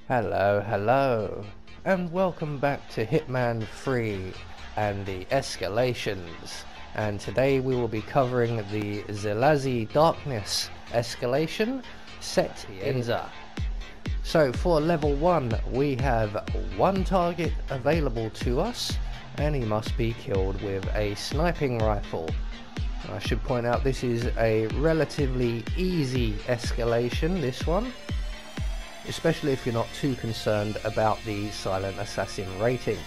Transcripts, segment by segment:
Hello, and welcome back to Hitman 3 and the Escalations. And today we will be covering the Szilassi Darkness Escalation Sapienza. So for level 1 we have one target available to us, and he must be killed with a sniping rifle. I should point out this is a relatively easy escalation, this one, especially if you're not too concerned about the silent assassin rating.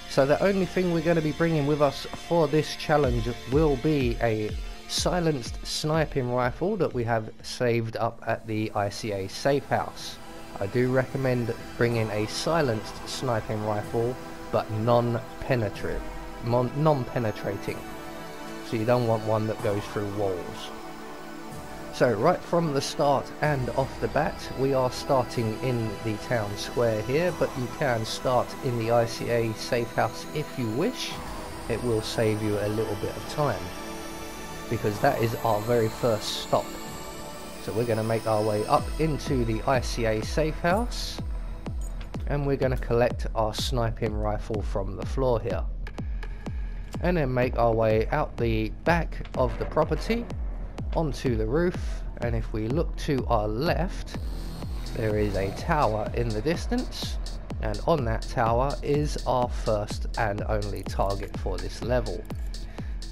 So the only thing we're going to be bringing with us for this challenge will be a silenced sniping rifle that we have saved up at the ICA safe house. I do recommend bringing a silenced sniping rifle, but non-penetrating. So you don't want one that goes through walls. So right from the start and off the bat, we are starting in the town square here, but you can start in the ICA safe house if you wish. It will save you a little bit of time, because that is our very first stop. So we're going to make our way up into the ICA safe house, and we're going to collect our sniping rifle from the floor here, and then make our way out the back of the property onto the roof. And if we look to our left, there is a tower in the distance, and on that tower is our first and only target for this level.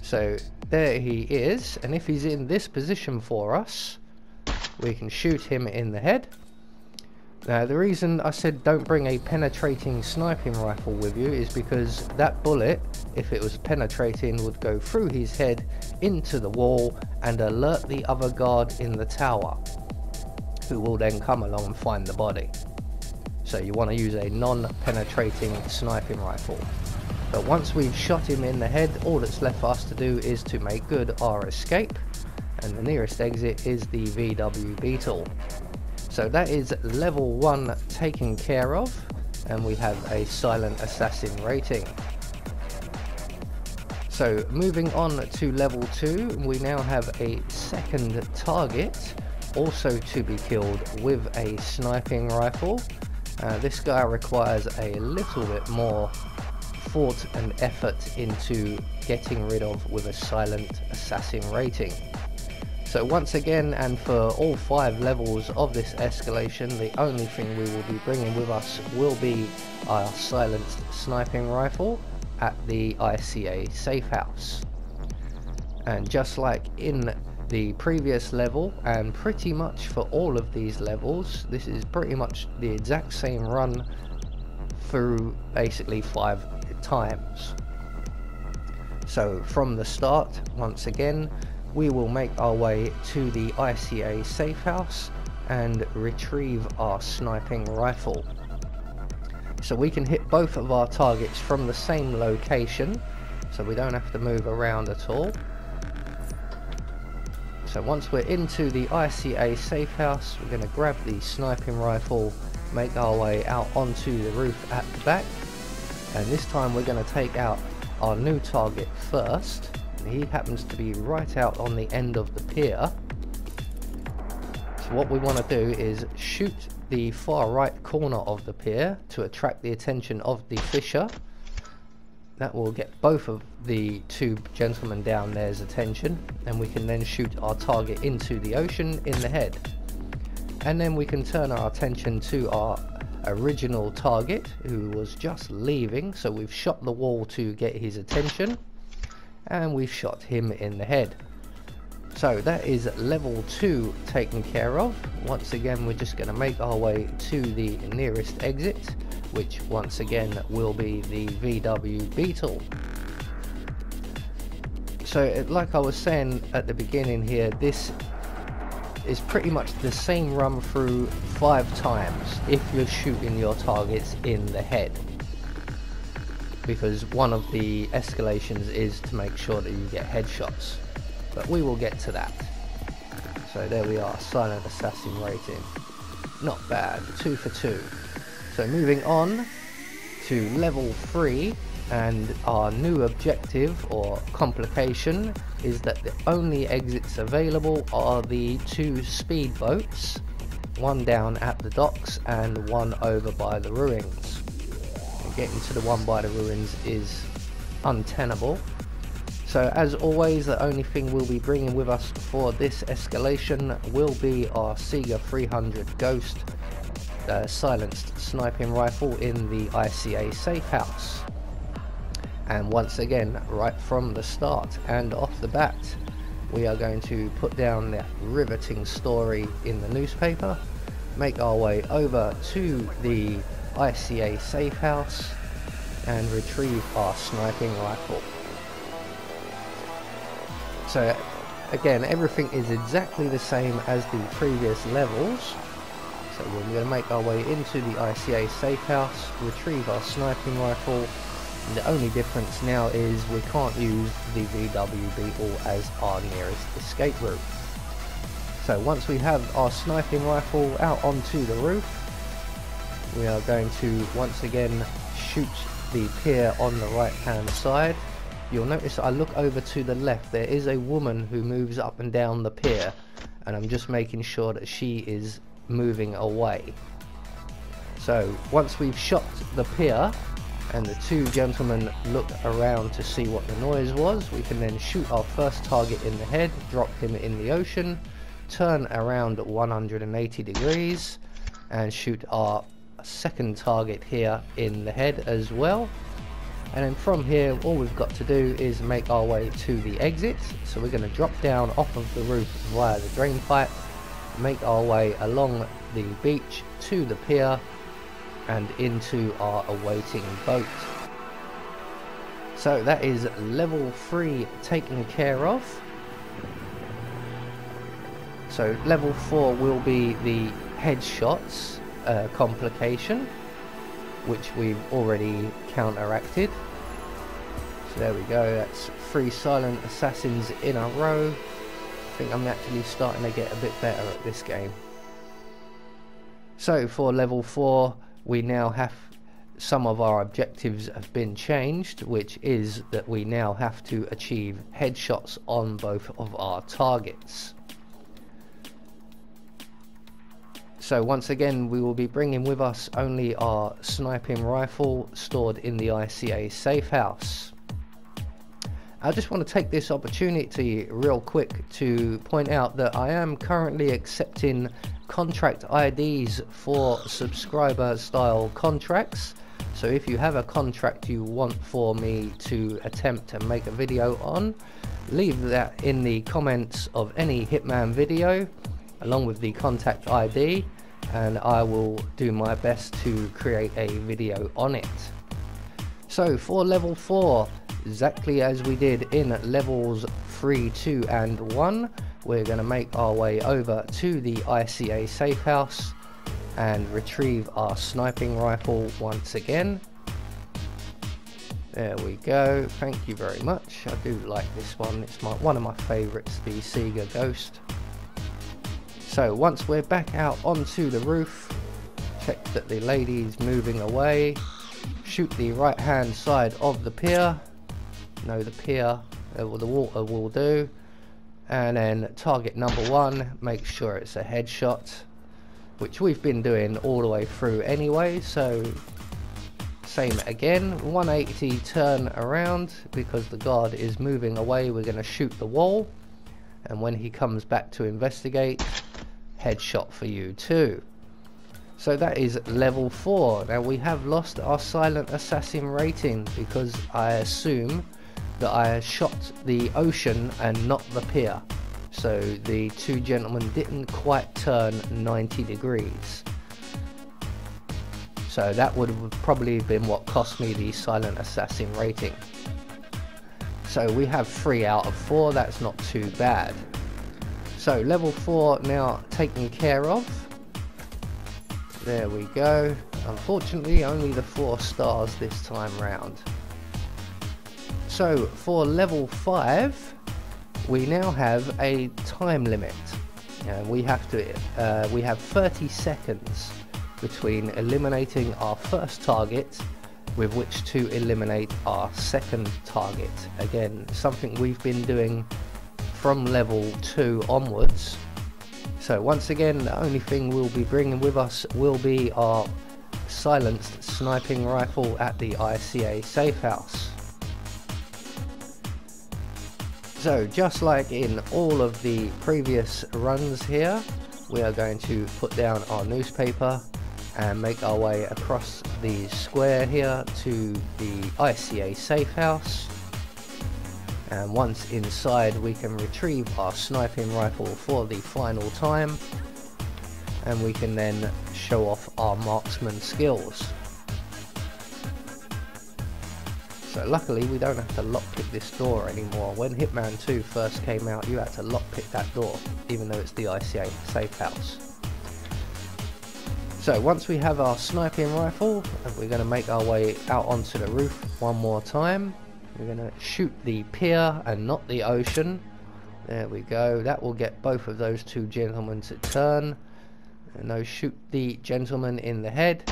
So there he is, and if he's in this position for us, we can shoot him in the head. Now the reason I said don't bring a penetrating sniping rifle with you is because that bullet, if it was penetrating, would go through his head into the wall and alert the other guard in the tower, who will then come along and find the body. So you want to use a non-penetrating sniping rifle. But once we've shot him in the head, all that's left for us to do is to make good our escape, and the nearest exit is the VW Beetle. So that is level 1 taken care of, and we have a silent assassin rating. So moving on to level 2, we now have a second target, also to be killed with a sniping rifle. This guy requires a little bit more thought and effort into getting rid of with a silent assassin rating. So once again, and for all 5 levels of this escalation, the only thing we will be bringing with us will be our silenced sniping rifle at the ICA safe house. And just like in the previous level, and pretty much for all of these levels, this is pretty much the exact same run through basically 5 times. So from the start, once again, we will make our way to the ICA safe house and retrieve our sniping rifle. So we can hit both of our targets from the same location, so we don't have to move around at all. So once we're into the ICA safe house, we're going to grab the sniping rifle, make our way out onto the roof at the back, and this time we're going to take out our new target first. He happens to be right out on the end of the pier. So what we want to do is shoot the far right corner of the pier to attract the attention of the fisher. That will get both of the 2 gentlemen down there's attention, and we can then shoot our target into the ocean in the head. And then we can turn our attention to our original target, who was just leaving. So we've shot the wall to get his attention, and we've shot him in the head. So that is level 2 taken care of. Once again, we're just going to make our way to the nearest exit, which once again will be the VW Beetle. So like I was saying at the beginning here, this is pretty much the same run through 5 times if you're shooting your targets in the head, because one of the escalations is to make sure that you get headshots, but we will get to that. So there we are, silent assassin rating, not bad, 2 for 2. So moving on to level 3, and our new objective or complication is that the only exits available are the 2 speedboats one down at the docks and one over by the ruins. And getting to the one by the ruins is untenable. So as always, the only thing we'll be bringing with us for this escalation will be our Sega 300 Ghost silenced sniping rifle in the ICA safe house. And once again, right from the start and off the bat, we are going to put down that riveting story in the newspaper, make our way over to the ICA safe house and retrieve our sniping rifle. So again, everything is exactly the same as the previous levels. So we're going to make our way into the ICA safe house, retrieve our sniping rifle, and the only difference now is we can't use the VW Beetle as our nearest escape route. So once we have our sniping rifle out onto the roof, we are going to once again shoot the pier on the right hand side. You'll notice I look over to the left, there is a woman who moves up and down the pier, and I'm just making sure that she is moving away. So once we've shot the pier and the two gentlemen look around to see what the noise was, we can then shoot our first target in the head, drop him in the ocean, turn around 180 degrees and shoot our second target here in the head as well. And then from here, all we've got to do is make our way to the exit. So we're going to drop down off of the roof via the drain pipe, make our way along the beach to the pier and into our awaiting boat. So that is level 3 taken care of. So level 4 will be the headshots complication, which we've already counteracted. So there we go, that's 3 silent assassins in a row. I think I'm actually starting to get a bit better at this game. So for level 4, we now have some of our objectives have been changed, which is that we now have to achieve headshots on both of our targets. So once again, we will be bringing with us only our sniping rifle stored in the ICA safe house. I just want to take this opportunity real quick to point out that I am currently accepting contract IDs for subscriber style contracts. So if you have a contract you want for me to attempt to make a video on, leave that in the comments of any Hitman video along with the contact ID, and I will do my best to create a video on it. So for level 4, exactly as we did in levels 3, 2 and 1, we're going to make our way over to the ICA safe house and retrieve our sniping rifle once again. There we go, thank you very much. I do like this one, it's one of my favourites, the Sega Ghost. So once we're back out onto the roof, check that the lady's moving away, shoot the right hand side of the pier, no the pier, the water will do, and then target number 1, make sure it's a headshot, which we've been doing all the way through anyway. So same again, 180 turn around, because the guard is moving away, we're going to shoot the wall, and when he comes back to investigate, headshot for you too. So that is level 4. Now we have lost our silent assassin rating because I assume that I shot the ocean and not the pier, so the two gentlemen didn't quite turn 90 degrees. So that would have probably been what cost me the silent assassin rating. So we have 3 out of 4, that's not too bad. So level 4 now taken care of. There we go. Unfortunately only the 4 stars this time round. So for level 5 we now have a time limit, and we have 30 seconds between eliminating our first target with which to eliminate our second target. Again, something we've been doing from level 2 onwards. So once again, the only thing we'll be bringing with us will be our silenced sniping rifle at the ICA safe house. So just like in all of the previous runs here, we are going to put down our newspaper and make our way across the square here to the ICA safe house. And once inside, we can retrieve our sniping rifle for the final time, and we can then show off our marksman skills. So luckily we don't have to lockpick this door anymore. When Hitman 2 first came out, you had to lockpick that door, even though it's the ICA safe house. So once we have our sniping rifle, we're going to make our way out onto the roof one more time. We're going to shoot the pier and not the ocean. There we go. That will get both of those two gentlemen to turn. And now shoot the gentleman in the head.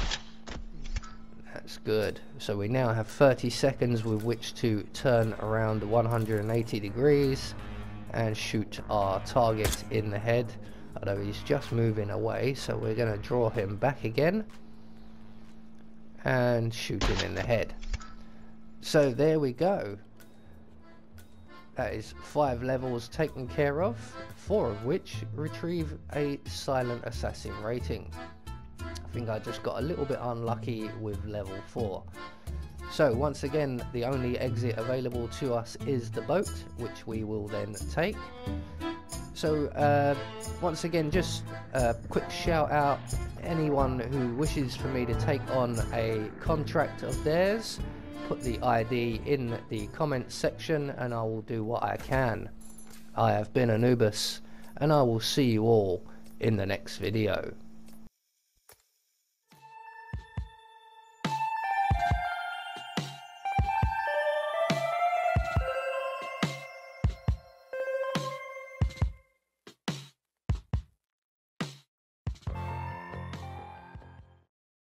That's good. So we now have 30 seconds with which to turn around 180 degrees and shoot our target in the head, although he's just moving away, so we're going to draw him back again and shoot him in the head. So there we go. That is 5 levels taken care of, 4 of which retrieve a silent assassin rating. I think I just got a little bit unlucky with level 4. So once again, the only exit available to us is the boat, which we will then take. So once again, just a quick shout out, anyone who wishes for me to take on a contract of theirs, put the ID in the comments section and I will do what I can. I have been Anubis, and I will see you all in the next video.